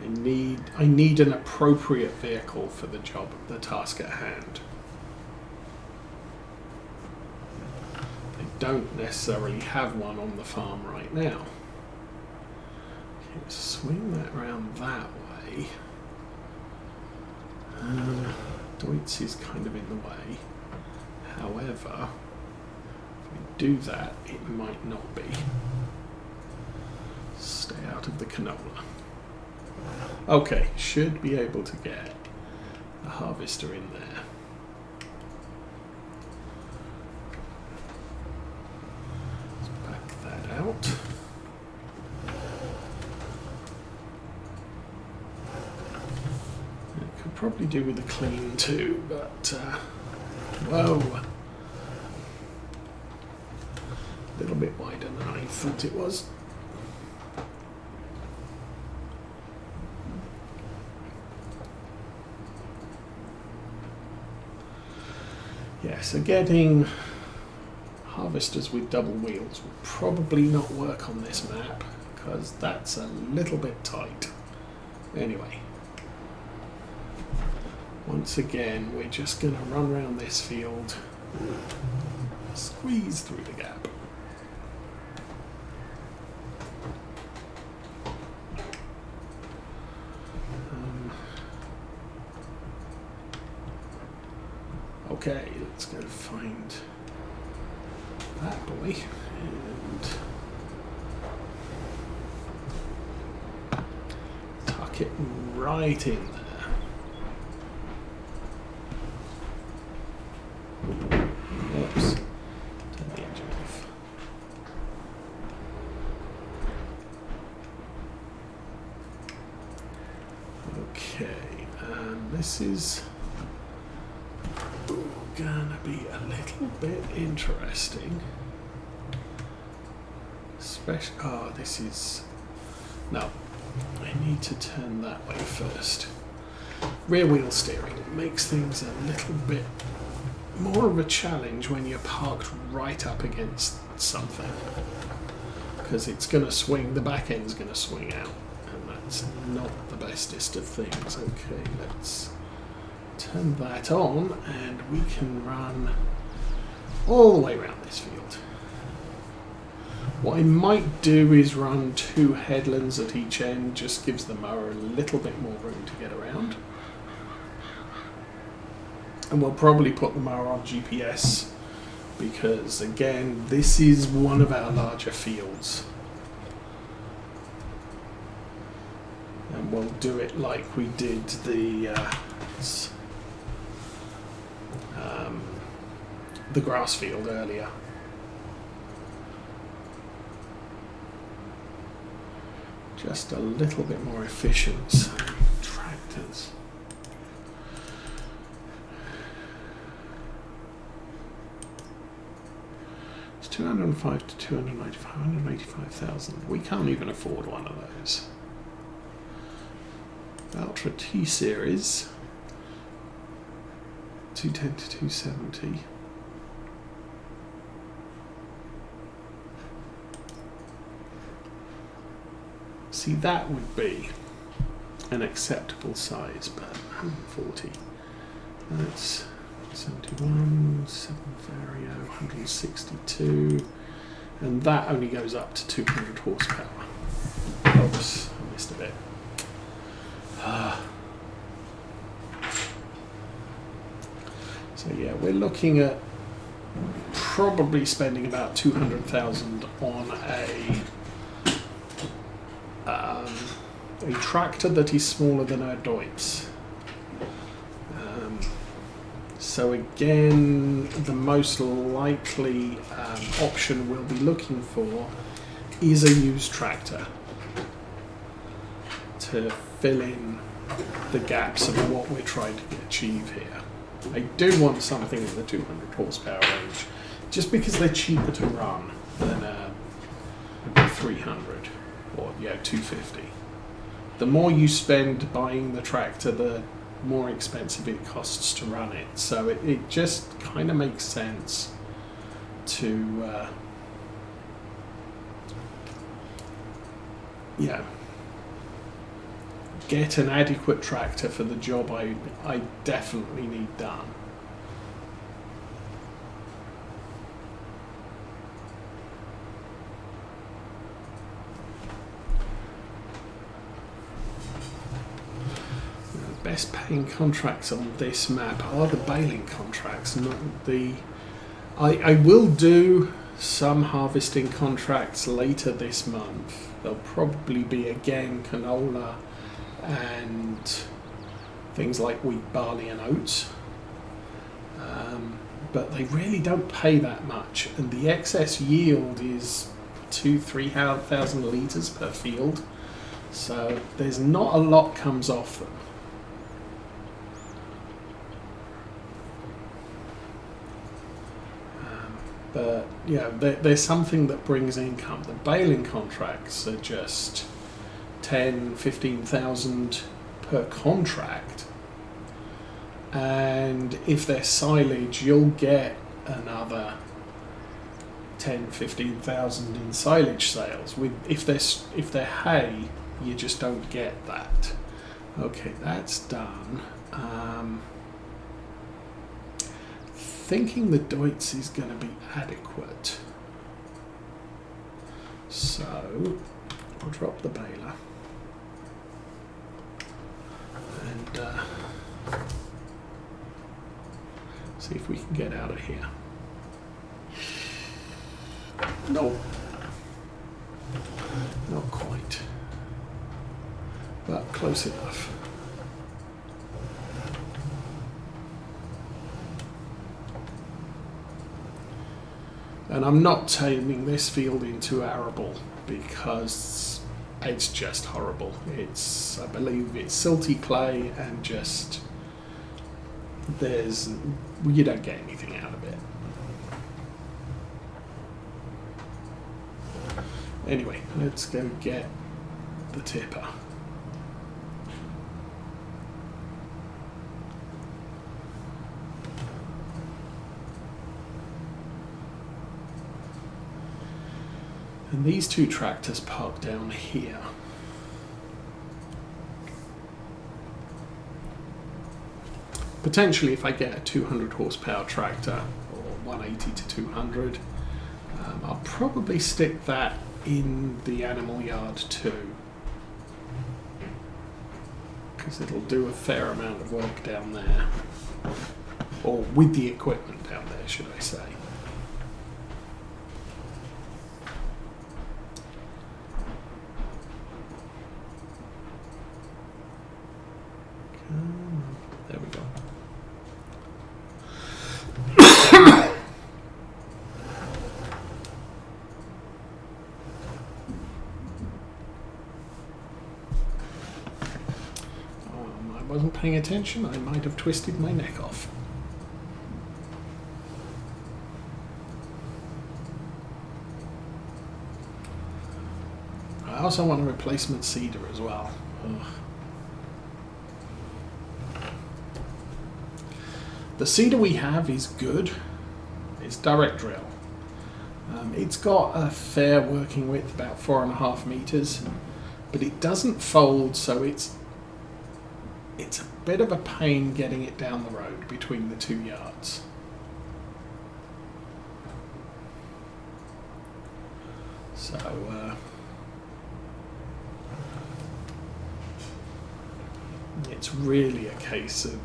I need an appropriate vehicle for the job, the task at hand. They don't necessarily have one on the farm right now. Okay, swing that round that way. Deutz is kind of in the way. However, if we do that, it might not be. Stay out of the canola. Okay, should be able to get a harvester in there. Let's back that out. It could probably do with a clean too, but whoa. A little bit wider than I thought it was. Yeah, so getting harvesters with double wheels will probably not work on this map because that's a little bit tight. Anyway, once again, we're just going to run around this field, squeeze through the gap. Okay, let's go find that boy and tuck it right in there. Oops, turn the engine off. Okay, and this is gonna be a little bit interesting. Especially, this is, no, I need to turn that way first. Rear wheel steering makes things a little bit more of a challenge when you're parked right up against something, because it's gonna swing, the back end's gonna swing out, and that's not the bestest of things. Okay, let's turn that on and we can run all the way around this field. What I might do is run 2 headlands at each end, just gives the mower a little bit more room to get around. And we'll probably put the mower on GPS because, again, this is one of our larger fields. And we'll do it like we did the grass field earlier. Just a little bit more efficient. So, tractors. It's 205 to 295, 185,000. We can't even afford one of those. Ultra T Series. 210 to 270. See, that would be an acceptable size, but 140. That's 71, 7 Vario, 162, and that only goes up to 200 horsepower. Oops, I missed a bit. So yeah, we're looking at probably spending about 200,000 on a tractor that is smaller than our Deutz. So again, the most likely option we'll be looking for is a used tractor to fill in the gaps of what we're trying to achieve here. I do want something in the 200 horsepower range, just because they're cheaper to run than a 300 or 250. The more you spend buying the tractor, the more expensive it costs to run it. So it just kind of makes sense to get an adequate tractor for the job I definitely need done. The best paying contracts on this map are the baling contracts, not the... I will do some harvesting contracts later this month. There'll probably be again canola and things like wheat, barley and oats. But they really don't pay that much, and the excess yield is 2,000-3,000 litres per field, so there's not a lot comes off them. But yeah, there's something that brings income. The baling contracts are just 10,000-15,000 per contract, and if they're silage, you'll get another 10,000-15,000 in silage sales. If they're hay, you just don't get that. Okay, that's done. Thinking the Deutz is going to be adequate, so I'll drop the baler and see if we can get out of here. No, not quite, but close enough. And I'm not turning this field into arable because it's just horrible. It's, I believe it's silty clay and just you don't get anything out of it. Anyway, let's go get the tipper. And these two tractors park down here. Potentially, if I get a 200 horsepower tractor, or 180 to 200, I'll probably stick that in the animal yard too, because it'll do a fair amount of work down there, or with the equipment down there, should I say. There we go. I wasn't paying attention. I might have twisted my neck off. I also want a replacement seeder as well. Ugh. The seeder we have is good. It's direct drill. It's got a fair working width, about 4.5 meters, but it doesn't fold, so it's a bit of a pain getting it down the road between the 2 yards. So it's really a case of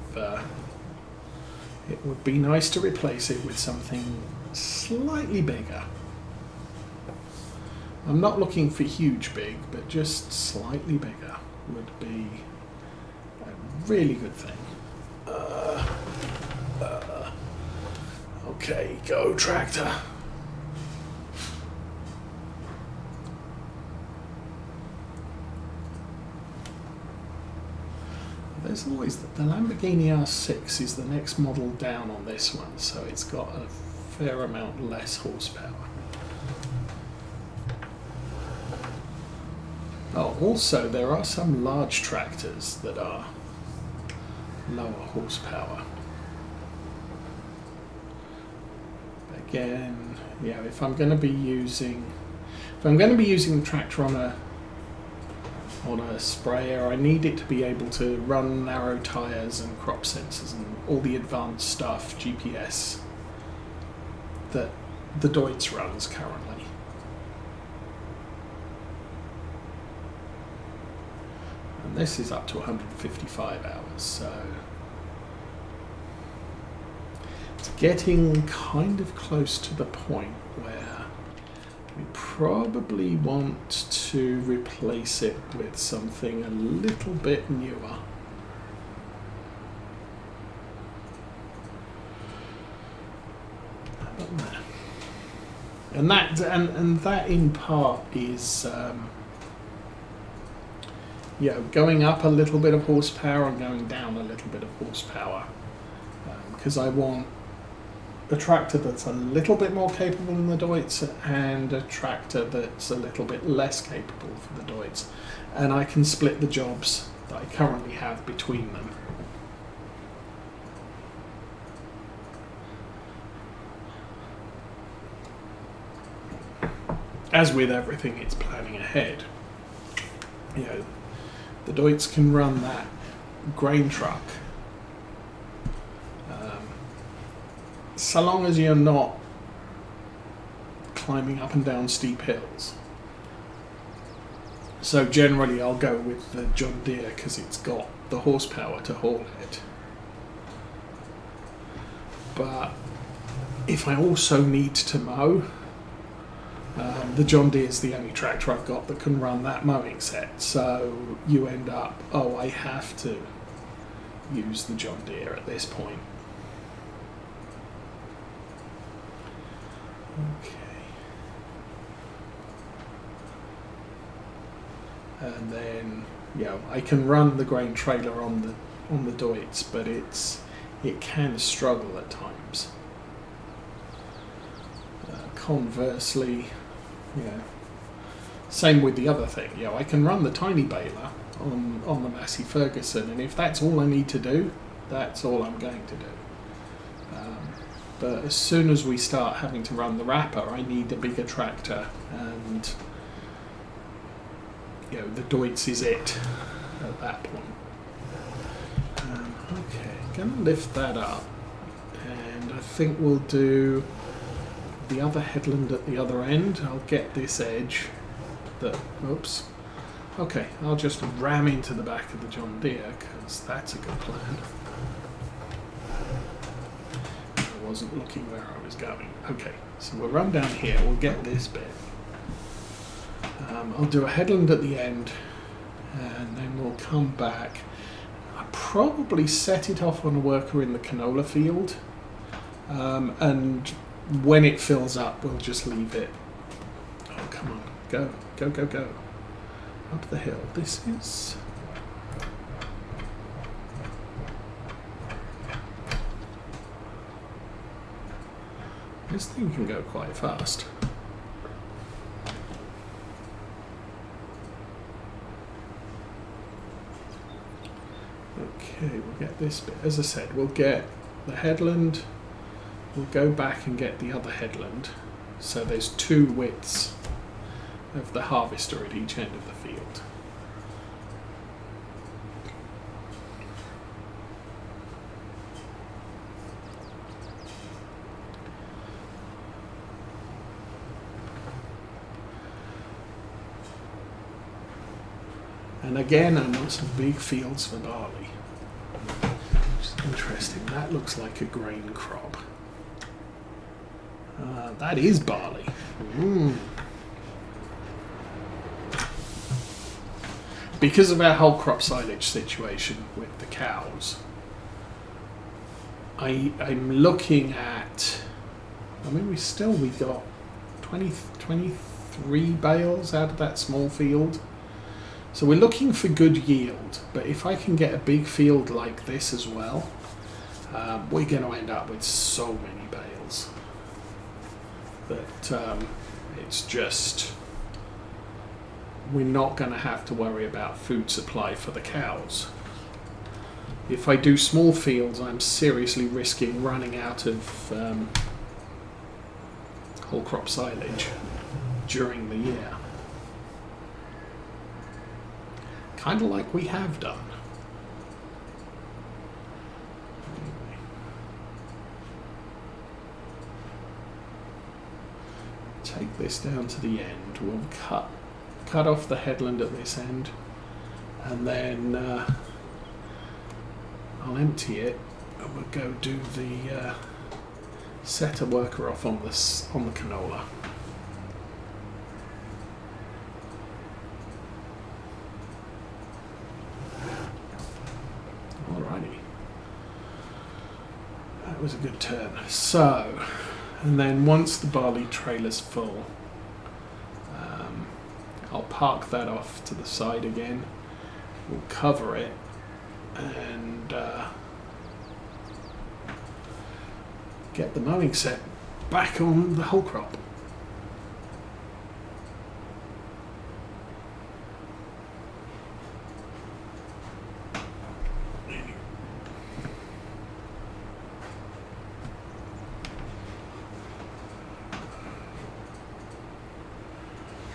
it would be nice to replace it with something slightly bigger. I'm not looking for huge big, but just slightly bigger would be a really good thing. Okay, go tractor. There's always the Lamborghini R6 is the next model down on this one, so it's got a fair amount less horsepower. Oh, also there are some large tractors that are lower horsepower. Again, yeah, if I'm going to be using the tractor on on a sprayer. I need it to be able to run narrow tyres and crop sensors and all the advanced stuff, GPS, that the Deutz runs currently. And this is up to 155 hours, so it's getting kind of close to the point where we probably want to replace it with something a little bit newer. And that in part is going up a little bit of horsepower and going down a little bit of horsepower, because I want a tractor that's a little bit more capable than the Deutz and a tractor that's a little bit less capable for the Deutz, and I can split the jobs that I currently have between them. As with everything, it's planning ahead. The Deutz can run that grain truck so long as you're not climbing up and down steep hills. So generally I'll go with the John Deere because it's got the horsepower to haul it. But if I also need to mow, the John Deere is the only tractor I've got that can run that mowing set. So you end up, I have to use the John Deere at this point. Okay. And then, I can run the grain trailer on the Deutz, but it can struggle at times. Conversely, same with the other thing. I can run the tiny baler on the Massey Ferguson, and if that's all I need to do, that's all I'm going to do. But as soon as we start having to run the wrapper, I need a bigger tractor, and the Deutz is it at that point. Okay, gonna lift that up, and I think we'll do the other headland at the other end. I'll get this edge oops. Okay, I'll just ram into the back of the John Deere, because that's a good plan. I wasn't looking where I was going. Okay, so we'll run down here, we'll get this bit. I'll do a headland at the end, and then we'll come back. I'll probably set it off on a worker in the canola field, and when it fills up, we'll just leave it. Oh, come on. Go. Go, go, go. Up the hill. This is... This thing can go quite fast. Okay, we'll get this bit. As I said, we'll get the headland. We'll go back and get the other headland. So there's two widths of the harvester at each end of the field. And again, I want some big fields for barley. Which is interesting. That looks like a grain crop. That is barley. Because of our whole crop silage situation with the cows, I'm looking at, we got 23 bales out of that small field. So we're looking for good yield, but if I can get a big field like this as well, we're going to end up with so many bales that it's just, we're not going to have to worry about food supply for the cows. If I do small fields, I'm seriously risking running out of whole crop silage during the year. Kind of like we have done. Anyway. Take this down to the end. We'll cut off the headland at this end, and then I'll empty it, and we'll go do the set a worker off on the canola. Alrighty, that was a good turn. So, and then once the barley trailer's full, I'll park that off to the side again. We'll cover it and get the mowing set back on the whole crop.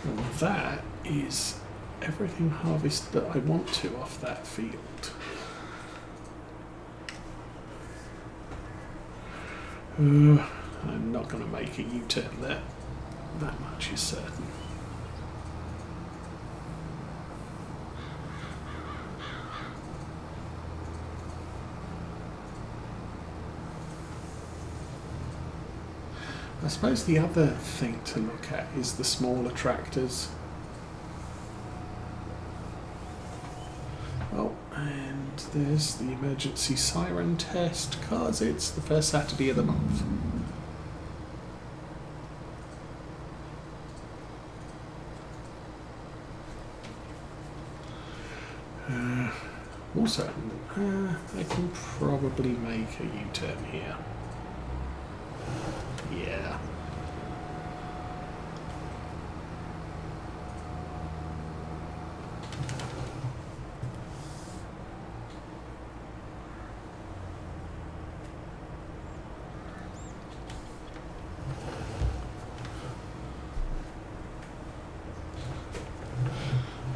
And that is everything harvested that I want to off that field. I'm not going to make a U-turn there. That much is certain. I suppose the other thing to look at is the smaller tractors. Oh, and there's the emergency siren test, because it's the first Saturday of the month. Also, I can probably make a U-turn here. Yeah.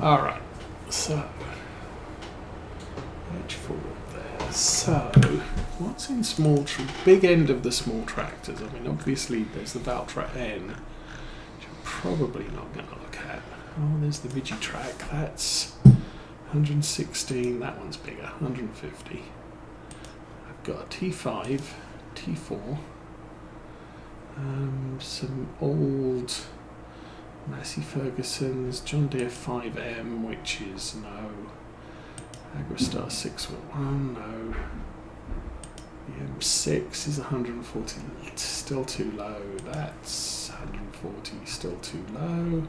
All right, so edge forward there. So what's in big end of the small tractors? I mean, obviously there's the Valtra N, which I'm probably not going to look at. Oh, there's the Vigitrack. That's 116. That one's bigger, 150. I've got a T5, T4, some old Massey Ferguson's, John Deere 5M, which is no. Agristar 6.1, no. The M6 is 140, still too low. That's 140, still too low.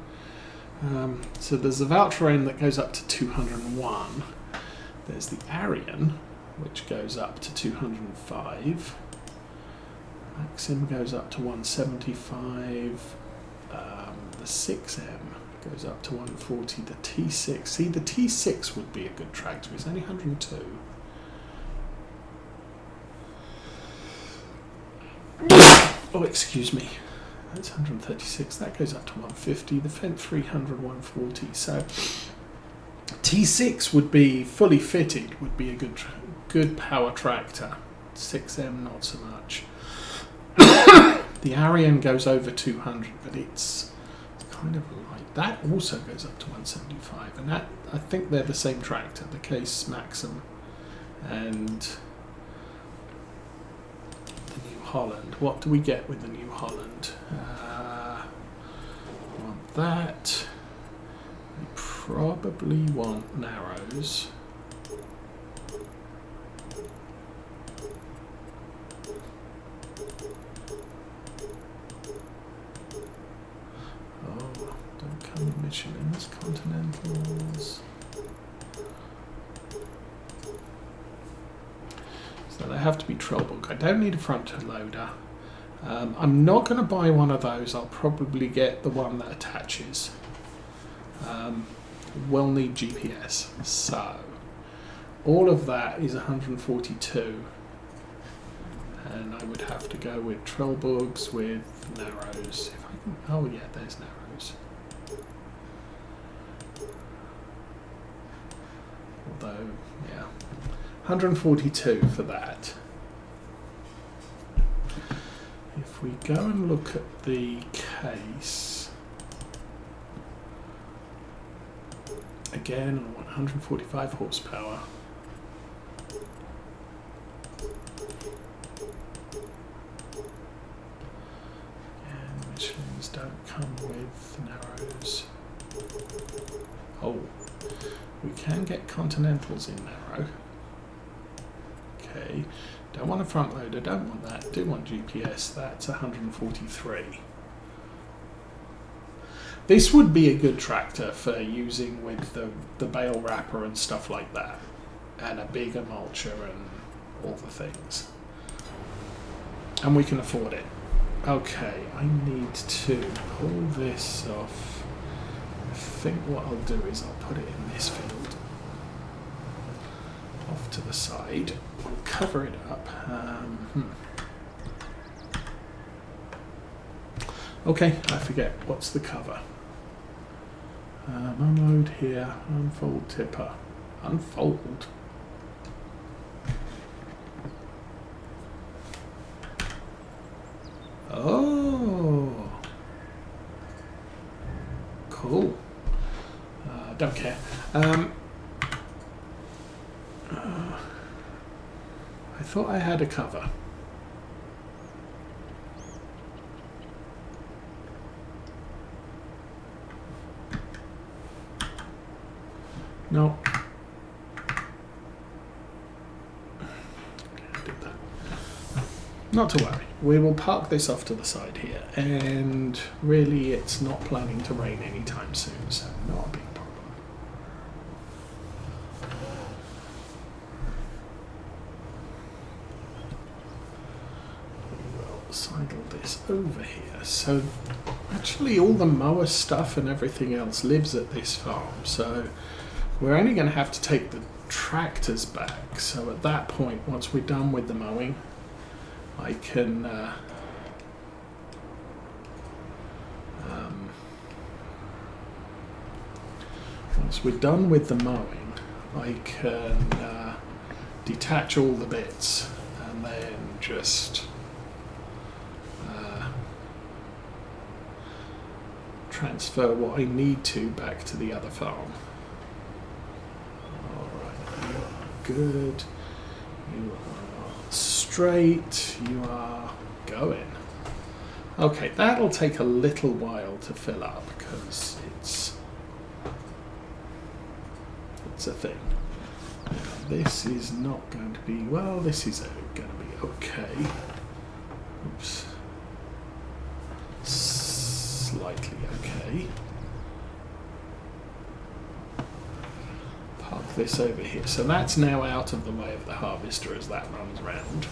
So there's a Valtra that goes up to 201. There's the Arian, which goes up to 205. Maxim goes up to 175. The 6M goes up to 140. The T6, see, the T6 would be a good tractor. It's only 102. Oh, excuse me. That's 136. That goes up to 150. The Fendt 300, 140. So T6 would be fully fitted. Would be a good power tractor. 6M not so much. The Arian goes over 200, but it's kind of light. That also goes up to 175, and that, I think they're the same tractor, the Case Maxim and the New Holland. What do we get with the New Holland? Want that. We probably want narrows. Michelin's Continentals. So they have to be Trollbook. I don't need a front loader. I'm not going to buy one of those. I'll probably get the one that attaches. We'll need GPS. So all of that is 142. And I would have to go with Trollbugs with narrows. If I can, oh yeah, there's narrows. although, yeah. 142 for that. If we go and look at the case, again, I want 145 horsepower. And Michelins don't come with narrows. Oh, we can get Continentals in narrow. Okay, don't want a front loader, don't want that, do want GPS, that's 143. This would be a good tractor for using with the bale wrapper and stuff like that, and a bigger mulcher and all the things. And we can afford it. Okay, I need to pull this off. I think what I'll do is I'll put it in this field. Off to the side. We'll cover it up. Okay, I forget. What's the cover? Unload here. Unfold tipper. Unfold. Oh. Cool. Don't care. I thought I had a cover. No. Did that. Not to worry. We will park this off to the side here, and really it's not planning to rain anytime soon, so not a big problem. Sidle this over here. So actually all the mower stuff and everything else lives at this farm, so we're only going to have to take the tractors back. So at that point, once we're done with the mowing, I can once we're done with the mowing, I can detach all the bits and then just transfer what I need to back to the other farm. Alright, you are good. You are straight. You are going. Okay, that'll take a little while to fill up because it's a thing. Now, this is not going to be, well, this is going to be okay. Oops. Slightly okay. Park this over here. So that's now out of the way of the harvester as that runs round.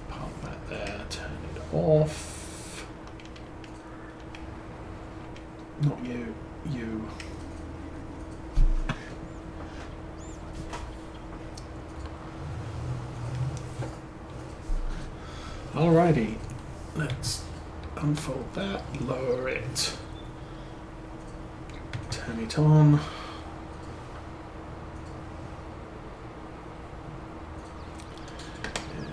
Park that there, turn it off. Not you, you. Alrighty, let's unfold that, lower it, turn it on. And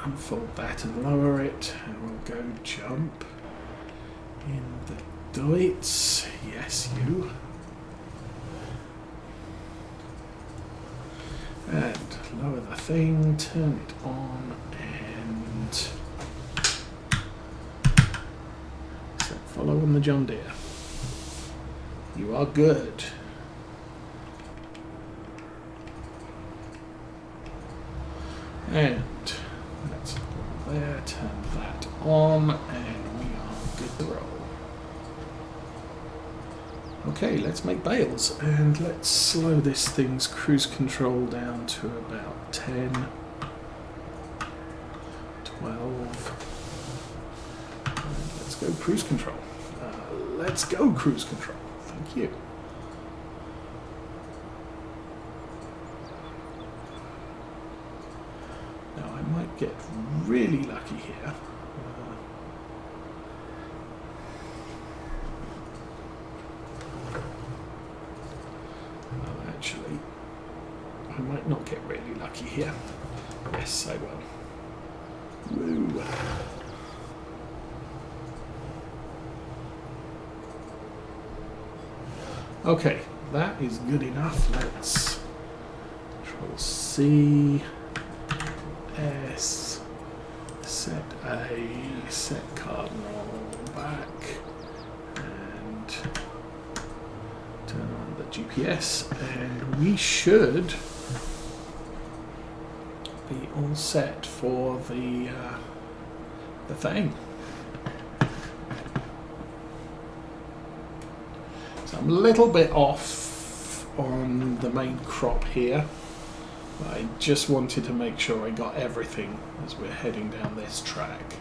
unfold that and lower it, and we'll go jump in the Deutz. Yes, you. And lower the thing, turn it on, and follow on the John Deere. You are good. And that's all there, turn that on, and we are good to roll. Okay, let's make bales, and let's slow this thing's cruise control down to about 10, 12. And let's go cruise control. Let's go cruise control. Thank you. Now I might get really lucky here. No, actually, might not get really lucky here. Yes, I will. Woo. Okay, that is good enough. Let's Control C, S, set A, set cardinal back, and turn on the GPS, and we should be all set for the thing. So I'm a little bit off on the main crop here. I just wanted to make sure I got everything as we're heading down this track.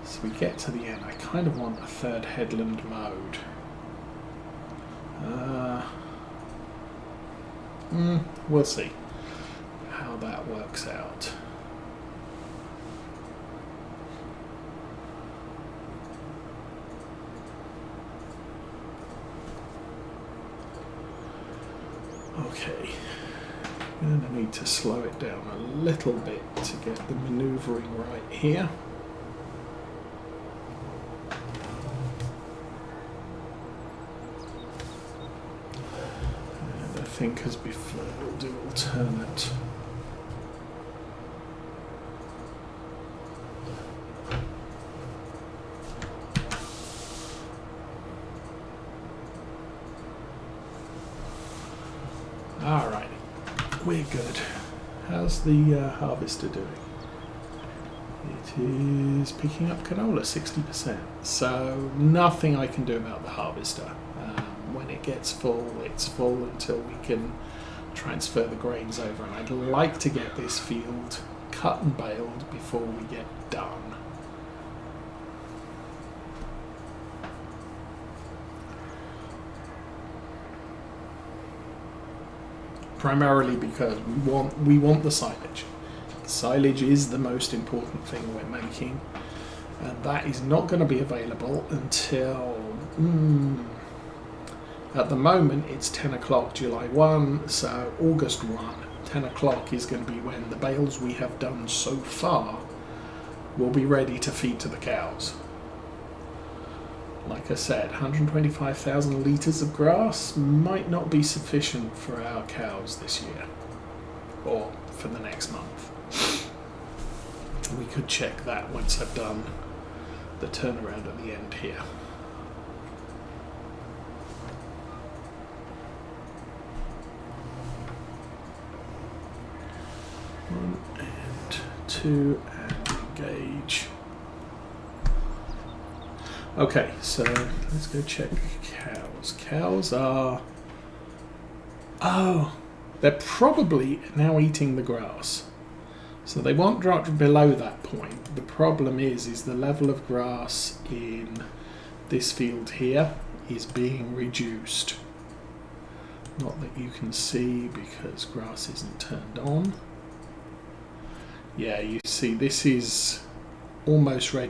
So we get to the end. I kind of want a third headland mode. We'll see how that works out. Okay, I'm going to need to slow it down a little bit to get the manoeuvring right here. And I think as before we'll do alternate. Alright, we're good. How's the harvester doing? It is picking up canola, 60%. So nothing I can do about the harvester. When it gets full, it's full until we can transfer the grains over. And I'd like to get this field cut and baled before we get done. Primarily because we want the silage. Silage is the most important thing we're making, and that is not going to be available until at the moment it's 10 o'clock July 1, so August 1, 10 o'clock is going to be when the bales we have done so far will be ready to feed to the cows. Like I said, 125,000 litres of grass might not be sufficient for our cows this year, or for the next month. We could check that once I've done the turnaround at the end here. 1 and 2 and engage. Okay, so let's go check cows. Cows are... oh, they're probably now eating the grass. So they won't drop below that point. The problem is the level of grass in this field here is being reduced. Not that you can see because grass isn't turned on. Yeah, you see this is almost ready